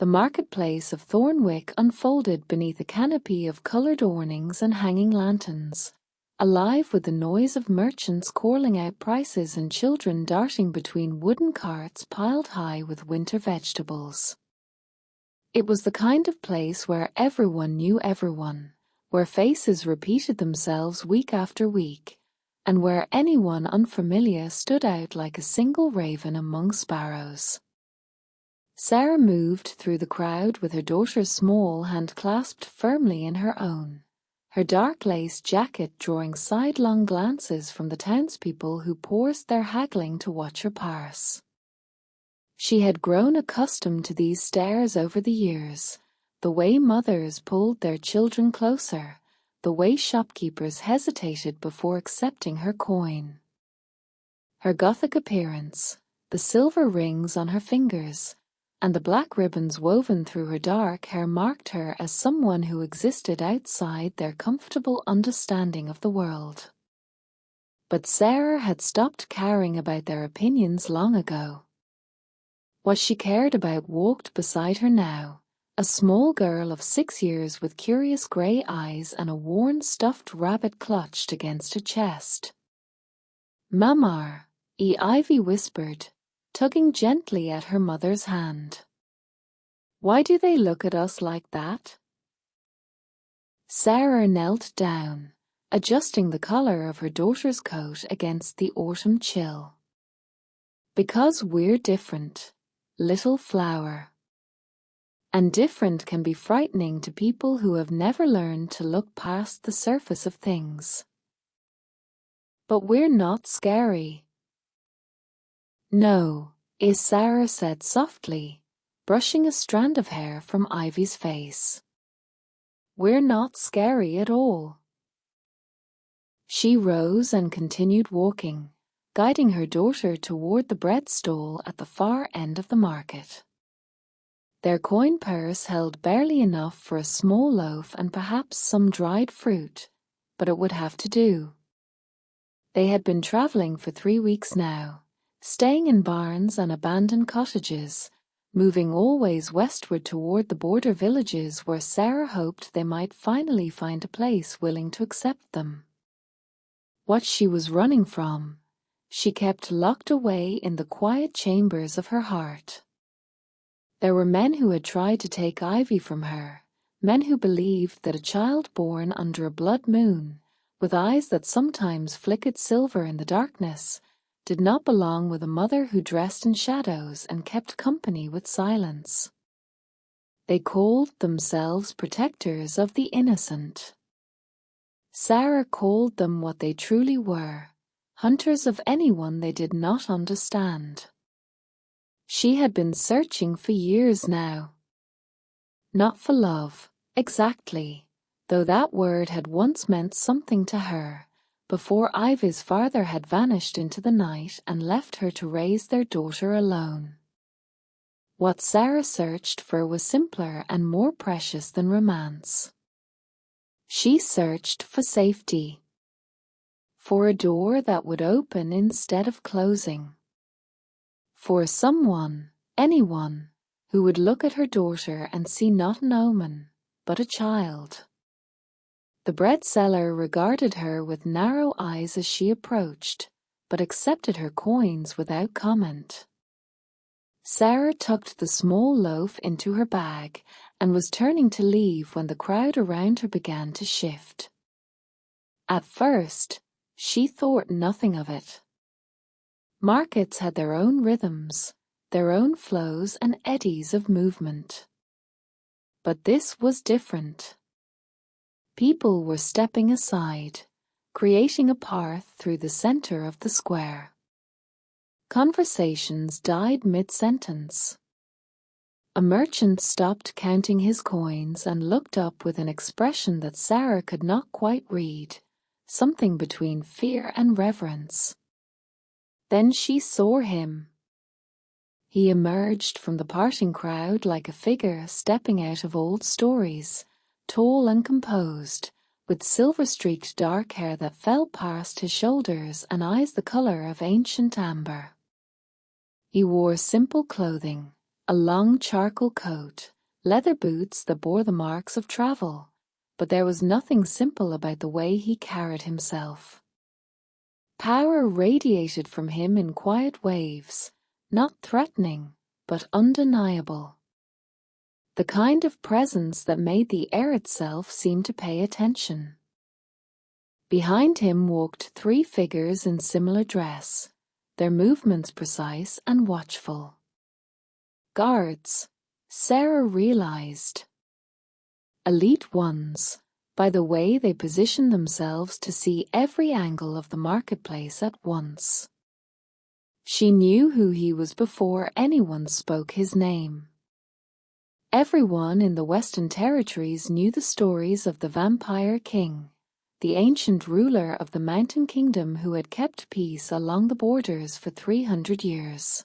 The marketplace of Thornwick unfolded beneath a canopy of coloured awnings and hanging lanterns, alive with the noise of merchants calling out prices and children darting between wooden carts piled high with winter vegetables. It was the kind of place where everyone knew everyone, where faces repeated themselves week after week, and where anyone unfamiliar stood out like a single raven among sparrows. Sarah moved through the crowd with her daughter's small hand clasped firmly in her own, her dark lace jacket drawing sidelong glances from the townspeople who paused their haggling to watch her pass. She had grown accustomed to these stares over the years, the way mothers pulled their children closer, the way shopkeepers hesitated before accepting her coin. Her Gothic appearance, the silver rings on her fingers, and the black ribbons woven through her dark hair marked her as someone who existed outside their comfortable understanding of the world. But Sarah had stopped caring about their opinions long ago. What she cared about walked beside her now, a small girl of 6 years with curious grey eyes and a worn stuffed rabbit clutched against her chest. "Mamar," Ivy whispered, tugging gently at her mother's hand. "Why do they look at us like that?" Sarah knelt down, adjusting the collar of her daughter's coat against the autumn chill. "Because we're different, little flower. And different can be frightening to people who have never learned to look past the surface of things. But we're not scary." "No," Sarah said softly, brushing a strand of hair from Ivy's face. "We're not scary at all." She rose and continued walking, guiding her daughter toward the bread stall at the far end of the market. Their coin purse held barely enough for a small loaf and perhaps some dried fruit, but it would have to do. They had been traveling for 3 weeks now, staying in barns and abandoned cottages, moving always westward toward the border villages where Sarah hoped they might finally find a place willing to accept them. What she was running from, she kept locked away in the quiet chambers of her heart. There were men who had tried to take Ivy from her, men who believed that a child born under a blood moon, with eyes that sometimes flickered silver in the darkness, did not belong with a mother who dressed in shadows and kept company with silence. They called themselves protectors of the innocent. Sarah called them what they truly were, hunters of anyone they did not understand. She had been searching for years now. Not for love, exactly, though that word had once meant something to her, before Ivy's father had vanished into the night and left her to raise their daughter alone. What Sarah searched for was simpler and more precious than romance. She searched for safety. For a door that would open instead of closing. For someone, anyone, who would look at her daughter and see not an omen, but a child. The bread seller regarded her with narrow eyes as she approached, but accepted her coins without comment. Sarah tucked the small loaf into her bag and was turning to leave when the crowd around her began to shift. At first, she thought nothing of it. Markets had their own rhythms, their own flows and eddies of movement. But this was different. People were stepping aside, creating a path through the center of the square. Conversations died mid-sentence. A merchant stopped counting his coins and looked up with an expression that Sarah could not quite read, something between fear and reverence. Then she saw him. He emerged from the parting crowd like a figure stepping out of old stories, tall and composed, with silver-streaked dark hair that fell past his shoulders and eyes the color of ancient amber. He wore simple clothing, a long charcoal coat, leather boots that bore the marks of travel, but there was nothing simple about the way he carried himself. Power radiated from him in quiet waves, not threatening, but undeniable. The kind of presence that made the air itself seem to pay attention. Behind him walked three figures in similar dress, their movements precise and watchful. Guards, Sarah realized. Elite ones, by the way they positioned themselves to see every angle of the marketplace at once. She knew who he was before anyone spoke his name. Everyone in the Western Territories knew the stories of the Vampire King, the ancient ruler of the Mountain Kingdom who had kept peace along the borders for 300 years.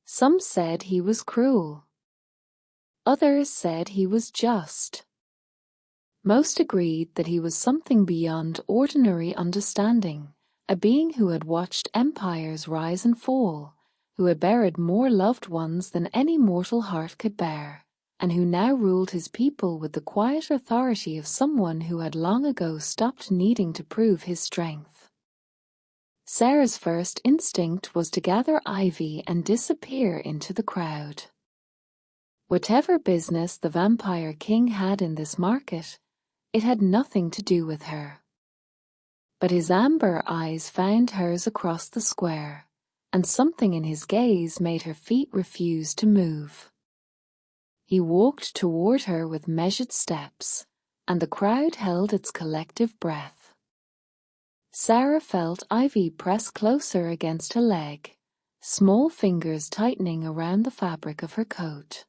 Some said he was cruel. Others said he was just. Most agreed that he was something beyond ordinary understanding, a being who had watched empires rise and fall, who had buried more loved ones than any mortal heart could bear, and who now ruled his people with the quiet authority of someone who had long ago stopped needing to prove his strength. Sarah's first instinct was to gather Ivy and disappear into the crowd. Whatever business the Vampire King had in this market, it had nothing to do with her. But his amber eyes found hers across the square, and something in his gaze made her feet refuse to move. He walked toward her with measured steps, and the crowd held its collective breath. Sarah felt Ivy press closer against her leg, small fingers tightening around the fabric of her coat.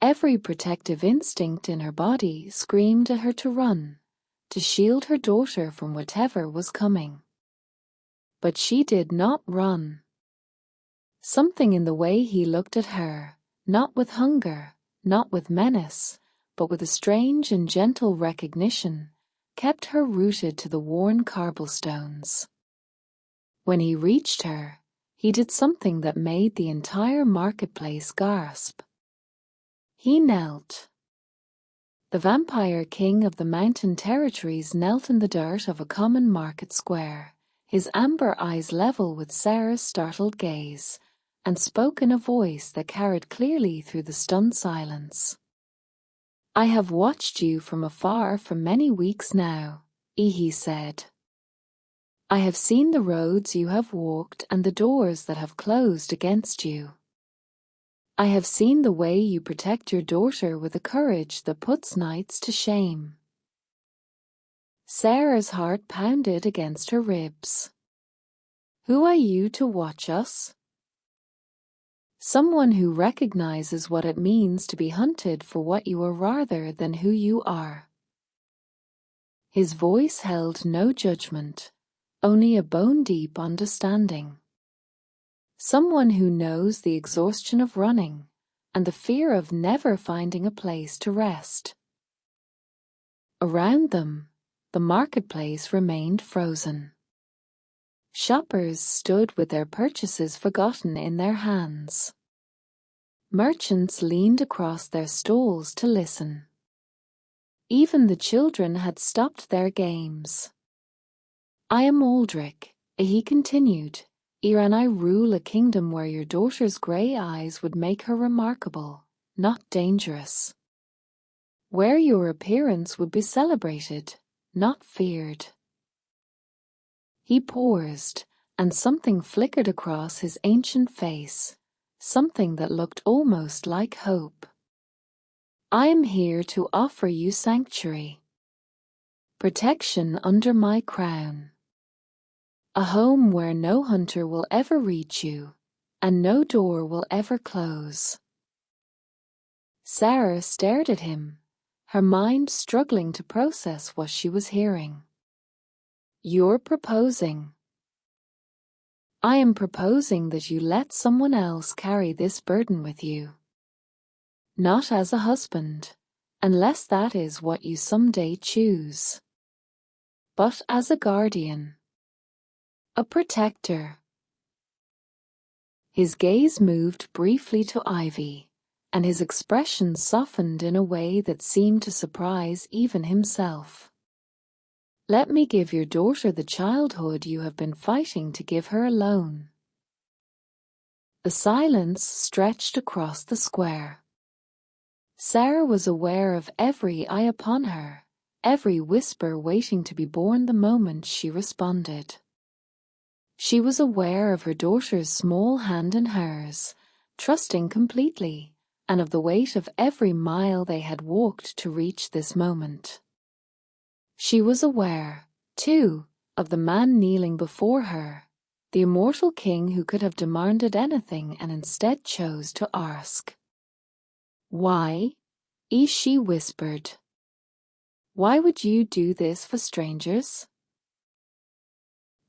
Every protective instinct in her body screamed at her to run, to shield her daughter from whatever was coming. But she did not run. Something in the way he looked at her, not with hunger, not with menace, but with a strange and gentle recognition, kept her rooted to the worn cobblestones. When he reached her, he did something that made the entire marketplace gasp. He knelt. The Vampire King of the Mountain Territories knelt in the dirt of a common market square, his amber eyes level with Sarah's startled gaze, and spoke in a voice that carried clearly through the stunned silence. "I have watched you from afar for many weeks now," he said. "I have seen the roads you have walked and the doors that have closed against you. I have seen the way you protect your daughter with a courage that puts knights to shame." Sarah's heart pounded against her ribs. "Who are you to watch us?" "Someone who recognizes what it means to be hunted for what you are rather than who you are." His voice held no judgment, only a bone-deep understanding. Someone who knows the exhaustion of running and the fear of never finding a place to rest. Around them, the marketplace remained frozen. Shoppers stood with their purchases forgotten in their hands. Merchants leaned across their stalls to listen. Even the children had stopped their games. "I am Aldrich," he continued, "ere and I rule a kingdom where your daughter's grey eyes would make her remarkable, not dangerous. Where your appearance would be celebrated, not feared." He paused, and something flickered across his ancient face, something that looked almost like hope. "I am here to offer you sanctuary. Protection under my crown. A home where no hunter will ever reach you, and no door will ever close." Sarah stared at him, her mind struggling to process what she was hearing. "You're proposing." "I am proposing that you let someone else carry this burden with you. Not as a husband, unless that is what you someday choose, but as a guardian. A protector." His gaze moved briefly to Ivy, and his expression softened in a way that seemed to surprise even himself. Let me give your daughter the childhood you have been fighting to give her alone. The silence stretched across the square. Sarah was aware of every eye upon her, every whisper waiting to be born the moment she responded. She was aware of her daughter's small hand in hers, trusting completely, and of the weight of every mile they had walked to reach this moment. She was aware, too, of the man kneeling before her, the immortal king who could have demanded anything and instead chose to ask. Why? She whispered. Why would you do this for strangers?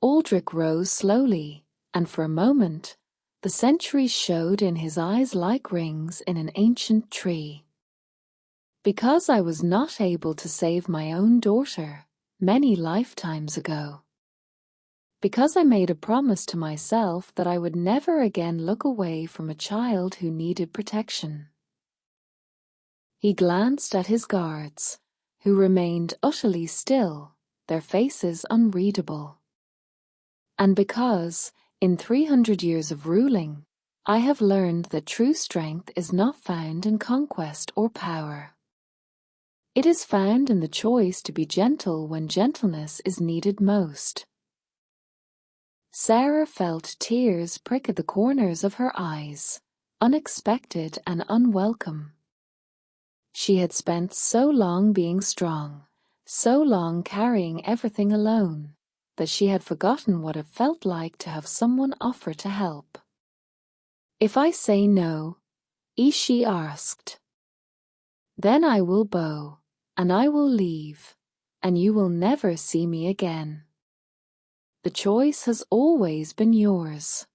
Aldrich rose slowly, and for a moment, the centuries showed in his eyes like rings in an ancient tree. Because I was not able to save my own daughter many lifetimes ago. Because I made a promise to myself that I would never again look away from a child who needed protection. He glanced at his guards, who remained utterly still, their faces unreadable. And because, in 300 years of ruling, I have learned that true strength is not found in conquest or power. It is found in the choice to be gentle when gentleness is needed most. Sarah felt tears prick at the corners of her eyes, unexpected and unwelcome. She had spent so long being strong, so long carrying everything alone, that she had forgotten what it felt like to have someone offer to help. If I say no, she asked, then I will bow, and I will leave, and you will never see me again. The choice has always been yours.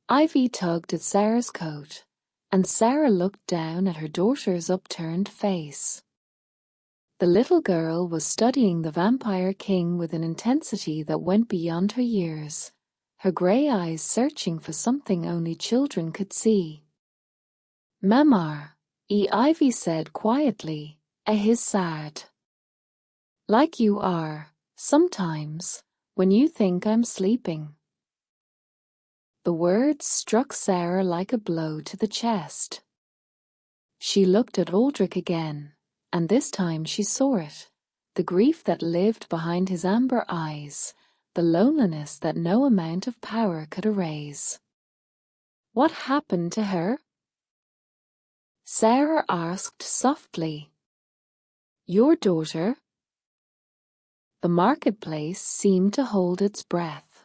Ivy tugged at Sarah's coat, and Sarah looked down at her daughter's upturned face. The little girl was studying the vampire king with an intensity that went beyond her years, her grey eyes searching for something only children could see. Mamar, Ivy said quietly, is sad. Like you are, sometimes, when you think I'm sleeping. The words struck Sarah like a blow to the chest. She looked at Aldrich again, and this time she saw it, the grief that lived behind his amber eyes, the loneliness that no amount of power could erase. What happened to her? Sarah asked softly. Your daughter? The marketplace seemed to hold its breath.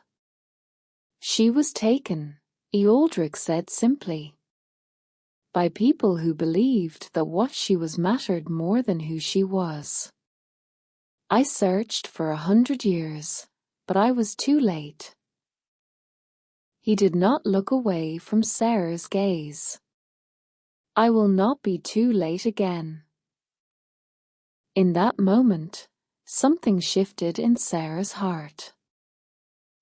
She was taken, Aldrich said simply. By people who believed that what she was mattered more than who she was. I searched for 100 years, but I was too late. He did not look away from Sarah's gaze. I will not be too late again. In that moment, something shifted in Sarah's heart.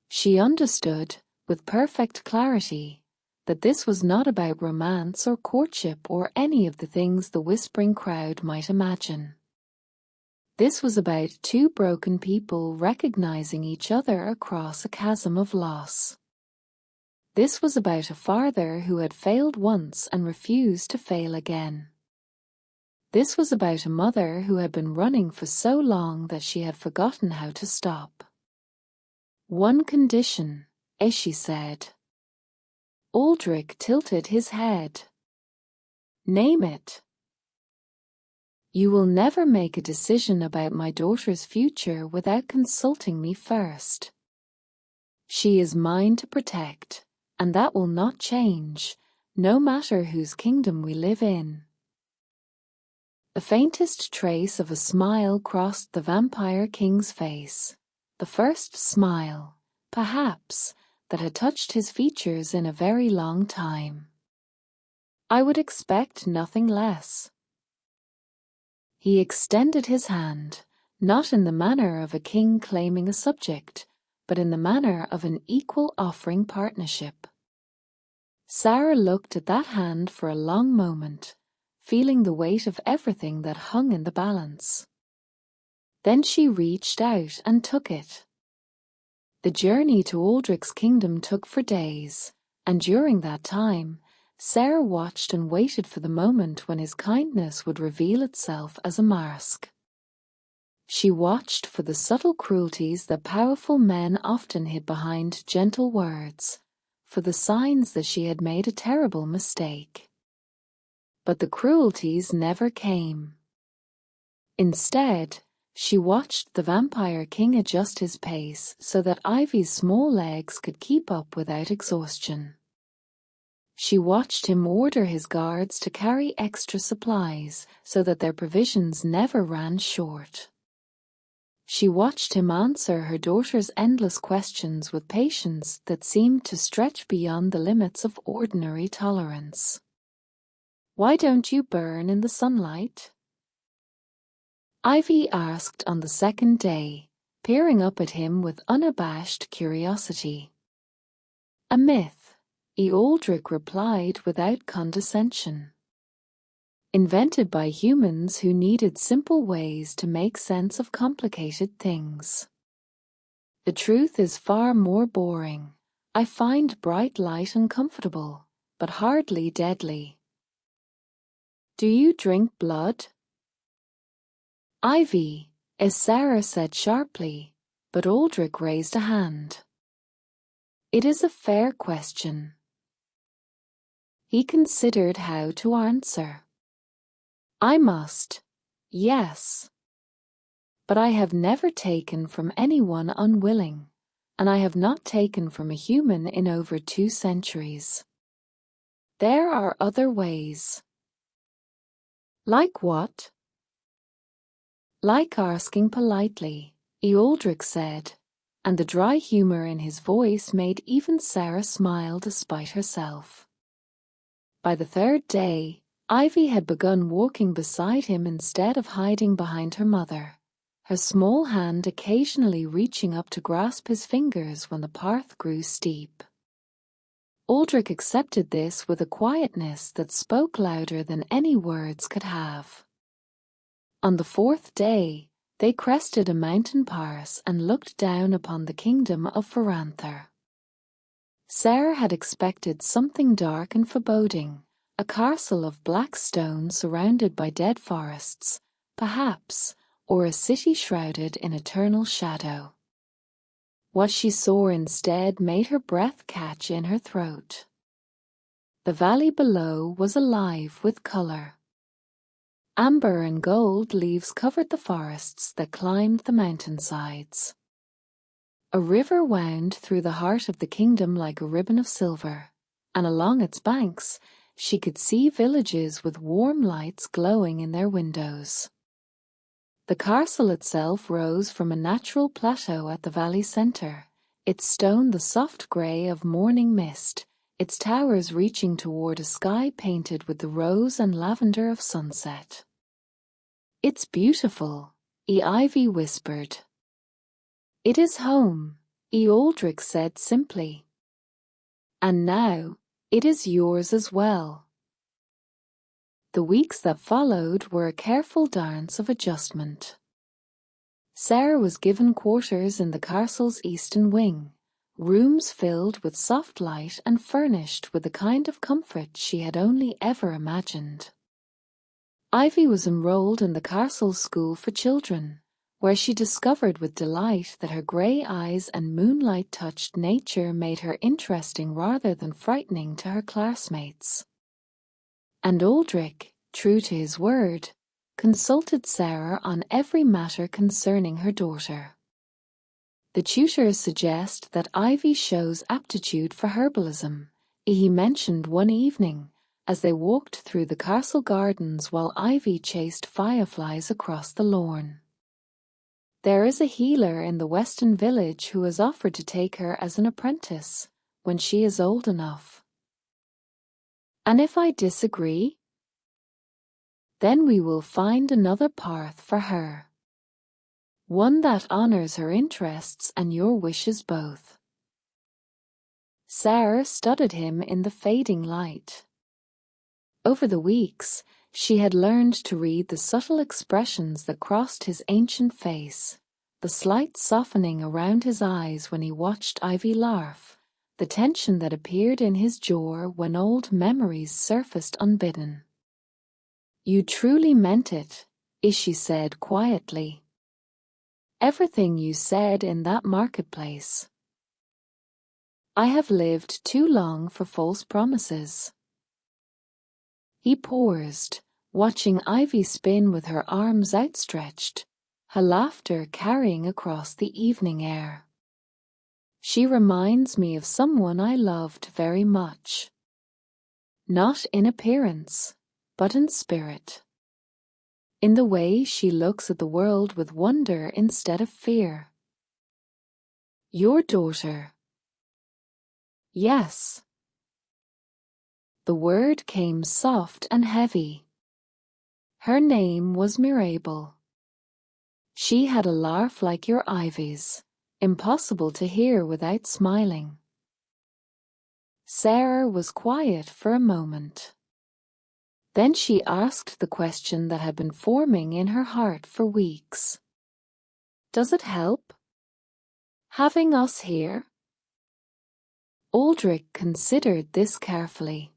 She understood, with perfect clarity, that this was not about romance or courtship or any of the things the whispering crowd might imagine. This was about two broken people recognizing each other across a chasm of loss. This was about a father who had failed once and refused to fail again. This was about a mother who had been running for so long that she had forgotten how to stop. One condition, she said. Aldrich tilted his head. Name it. You will never make a decision about my daughter's future without consulting me first. She is mine to protect, and that will not change, no matter whose kingdom we live in. The faintest trace of a smile crossed the vampire king's face, the first smile, perhaps, that had touched his features in a very long time. I would expect nothing less. He extended his hand, not in the manner of a king claiming a subject, but in the manner of an equal offering partnership. Sarah looked at that hand for a long moment, feeling the weight of everything that hung in the balance. Then she reached out and took it. The journey to Aldrich's kingdom took for days, and during that time, Sarah watched and waited for the moment when his kindness would reveal itself as a mask. She watched for the subtle cruelties that powerful men often hid behind gentle words, for the signs that she had made a terrible mistake. But the cruelties never came. Instead, she watched the vampire king adjust his pace so that Ivy's small legs could keep up without exhaustion. She watched him order his guards to carry extra supplies so that their provisions never ran short. She watched him answer her daughter's endless questions with patience that seemed to stretch beyond the limits of ordinary tolerance. "Why don't you burn in the sunlight?" Ivy asked on the second day, peering up at him with unabashed curiosity. "A myth," Aldrich replied without condescension. "Invented by humans who needed simple ways to make sense of complicated things. The truth is far more boring. I find bright light uncomfortable, but hardly deadly." "Do you drink blood?" "Ivy," Sarah said sharply, but Aldrich raised a hand. "It is a fair question." He considered how to answer. "I must, yes. But I have never taken from anyone unwilling, and I have not taken from a human in over 2 centuries. There are other ways." "Like what?" "Like asking politely," Aldrich said, and the dry humor in his voice made even Sarah smile despite herself. By the 3rd day, Ivy had begun walking beside him instead of hiding behind her mother, her small hand occasionally reaching up to grasp his fingers when the path grew steep. Aldrich accepted this with a quietness that spoke louder than any words could have. On the 4th day, they crested a mountain pass and looked down upon the kingdom of Faranther. Sarah had expected something dark and foreboding, a castle of black stone surrounded by dead forests, perhaps, or a city shrouded in eternal shadow. What she saw instead made her breath catch in her throat. The valley below was alive with color. Amber and gold leaves covered the forests that climbed the mountainsides. A river wound through the heart of the kingdom like a ribbon of silver, and along its banks she could see villages with warm lights glowing in their windows. The castle itself rose from a natural plateau at the valley center, its stone the soft gray of morning mist, its towers reaching toward a sky painted with the rose and lavender of sunset. "It's beautiful," Ivy whispered. "It is home," Aldrich said simply. "And now, it is yours as well." The weeks that followed were a careful dance of adjustment. Sarah was given quarters in the castle's eastern wing, rooms filled with soft light and furnished with the kind of comfort she had only ever imagined. Ivy was enrolled in the castle school for children, where she discovered with delight that her gray eyes and moonlight-touched nature made her interesting rather than frightening to her classmates. And Aldrich, true to his word, consulted Sarah on every matter concerning her daughter. The tutors suggest that Ivy shows aptitude for herbalism, he mentioned one evening, as they walked through the castle gardens while Ivy chased fireflies across the lawn. "There is a healer in the western village who has offered to take her as an apprentice, when she is old enough." "And if I disagree?" "Then we will find another path for her. One that honors her interests and your wishes both." Sarah studied him in the fading light. Over the weeks, she had learned to read the subtle expressions that crossed his ancient face, the slight softening around his eyes when he watched Ivy laugh, the tension that appeared in his jaw when old memories surfaced unbidden. "You truly meant it," she said quietly. "Everything you said in that marketplace. I have lived too long for false promises." He paused, watching Ivy spin with her arms outstretched, her laughter carrying across the evening air. "She reminds me of someone I loved very much. Not in appearance, but in spirit. In the way she looks at the world with wonder instead of fear." "Your daughter?" "Yes." The word came soft and heavy. "Her name was Mirabel. She had a laugh like your Ivy's, impossible to hear without smiling." Sarah was quiet for a moment. Then she asked the question that had been forming in her heart for weeks. "Does it help, having us here?" Aldrich considered this carefully.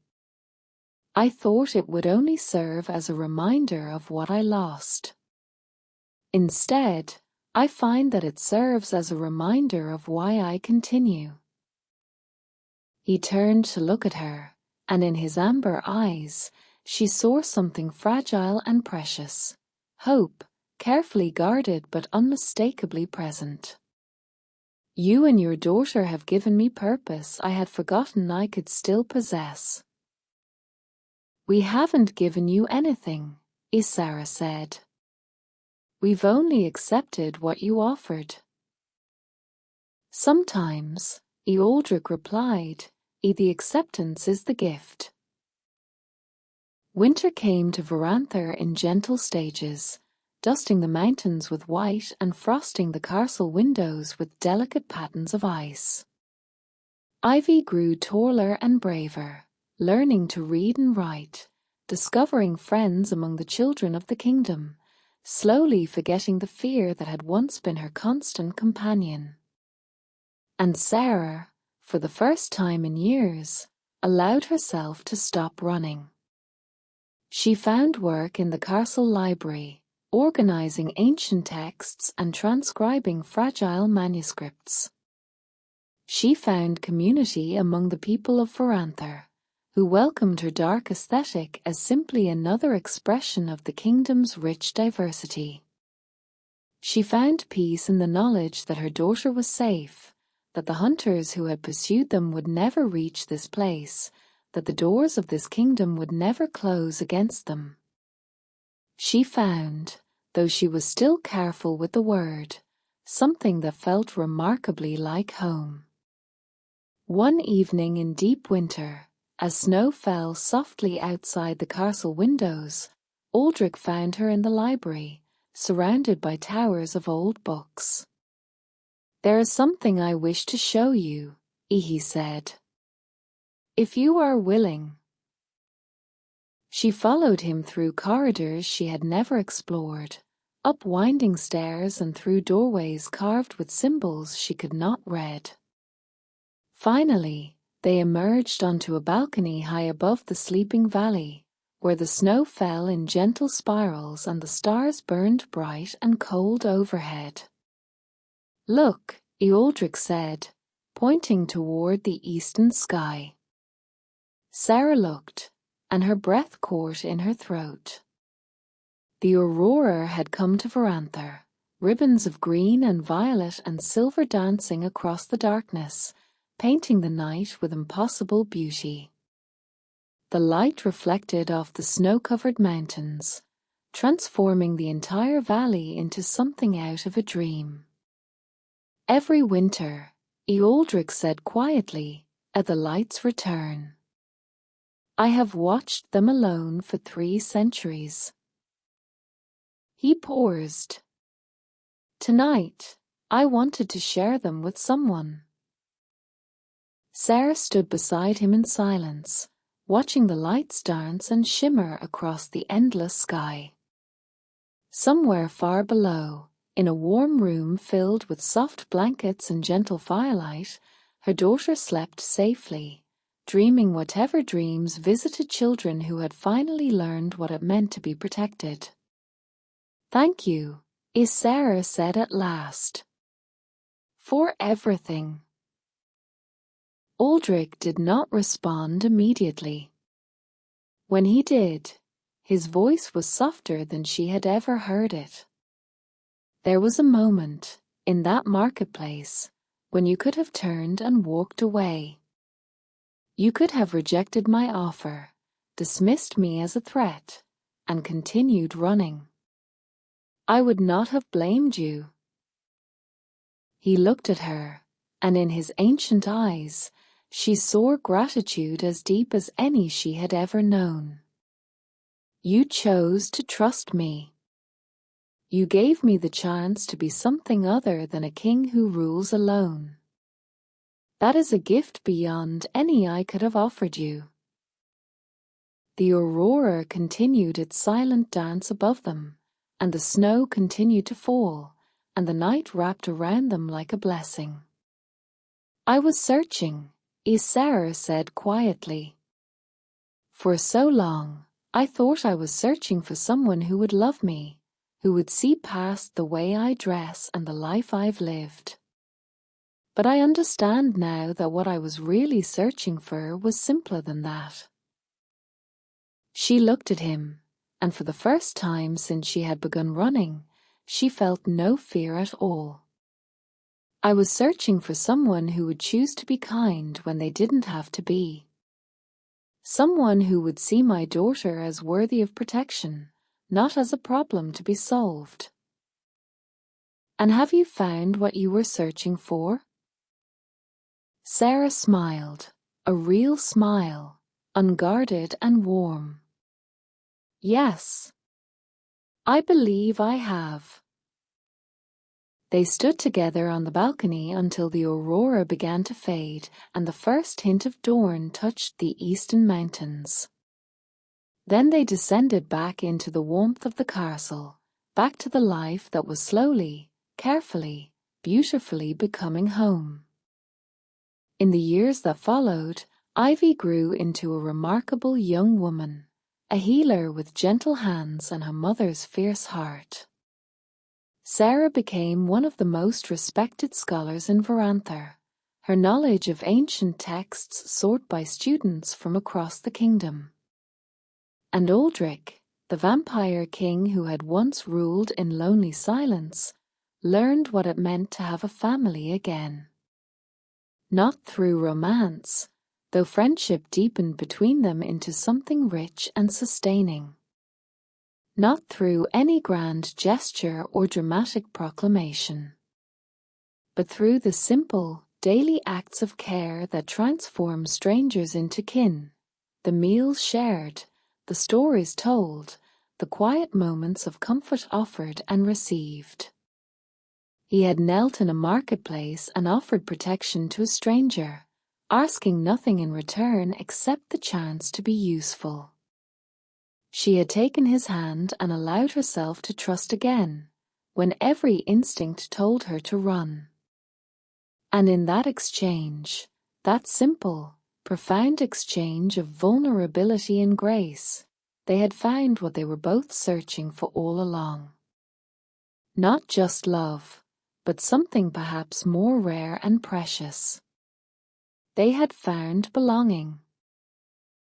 "I thought it would only serve as a reminder of what I lost. Instead, I find that it serves as a reminder of why I continue." He turned to look at her, and in his amber eyes, she saw something fragile and precious, hope, carefully guarded but unmistakably present. "You and your daughter have given me purpose I had forgotten I could still possess." "We haven't given you anything," Sarah said. "We've only accepted what you offered." "Sometimes," Aldrich replied, "the acceptance is the gift." Winter came to Veranther in gentle stages, dusting the mountains with white and frosting the castle windows with delicate patterns of ice. Ivy grew taller and braver, learning to read and write, discovering friends among the children of the kingdom, slowly forgetting the fear that had once been her constant companion. And Sarah, for the first time in years, allowed herself to stop running. She found work in the castle library, organizing ancient texts and transcribing fragile manuscripts. She found community among the people of Veranther, who welcomed her dark aesthetic as simply another expression of the kingdom's rich diversity. She found peace in the knowledge that her daughter was safe, that the hunters who had pursued them would never reach this place, that the doors of this kingdom would never close against them. She found, though she was still careful with the word, something that felt remarkably like home. One evening in deep winter, as snow fell softly outside the castle windows, Aldrich found her in the library, surrounded by towers of old books. "There is something I wish to show you," he said. "If you are willing." She followed him through corridors she had never explored, up winding stairs and through doorways carved with symbols she could not read. Finally, they emerged onto a balcony high above the sleeping valley, where the snow fell in gentle spirals and the stars burned bright and cold overhead. "Look," Aldrich said, pointing toward the eastern sky. Sarah looked, and her breath caught in her throat. The aurora had come to Veranther, ribbons of green and violet and silver dancing across the darkness, painting the night with impossible beauty. The light reflected off the snow-covered mountains, transforming the entire valley into something out of a dream. "Every winter," Aldrich said quietly, "at the lights return. I have watched them alone for 3 centuries. He paused. "Tonight, I wanted to share them with someone." Sarah stood beside him in silence, watching the lights dance and shimmer across the endless sky. Somewhere far below, in a warm room filled with soft blankets and gentle firelight, her daughter slept safely, dreaming whatever dreams visited children who had finally learned what it meant to be protected. "Thank you," Sarah said at last. "For everything." Aldrich did not respond immediately. When he did, his voice was softer than she had ever heard it. There was a moment, in that marketplace, when you could have turned and walked away. You could have rejected my offer, dismissed me as a threat, and continued running. I would not have blamed you. He looked at her, and in his ancient eyes, she saw gratitude as deep as any she had ever known. You chose to trust me. You gave me the chance to be something other than a king who rules alone. That is a gift beyond any I could have offered you. The aurora continued its silent dance above them, and the snow continued to fall, and the night wrapped around them like a blessing. I was searching, Sarah said quietly. For so long, I thought I was searching for someone who would love me, who would see past the way I dress and the life I've lived. But I understand now that what I was really searching for was simpler than that. She looked at him, and for the first time since she had begun running, she felt no fear at all. I was searching for someone who would choose to be kind when they didn't have to be. Someone who would see my daughter as worthy of protection, not as a problem to be solved. And have you found what you were searching for? Sarah smiled, a real smile, unguarded and warm. Yes. I believe I have. They stood together on the balcony until the aurora began to fade and the first hint of dawn touched the eastern mountains. Then they descended back into the warmth of the castle, back to the life that was slowly, carefully, beautifully becoming home. In the years that followed, Ivy grew into a remarkable young woman, a healer with gentle hands and her mother's fierce heart. Sarah became one of the most respected scholars in Veranther, her knowledge of ancient texts sought by students from across the kingdom. And Aldrich, the vampire king who had once ruled in lonely silence, learned what it meant to have a family again. Not through romance, though friendship deepened between them into something rich and sustaining. Not through any grand gesture or dramatic proclamation, but through the simple, daily acts of care that transform strangers into kin, the meals shared, the stories told, the quiet moments of comfort offered and received. He had knelt in a marketplace and offered protection to a stranger, asking nothing in return except the chance to be useful. She had taken his hand and allowed herself to trust again, when every instinct told her to run. And in that exchange, that simple, profound exchange of vulnerability and grace, they had found what they were both searching for all along. Not just love, but something perhaps more rare and precious. They had found belonging.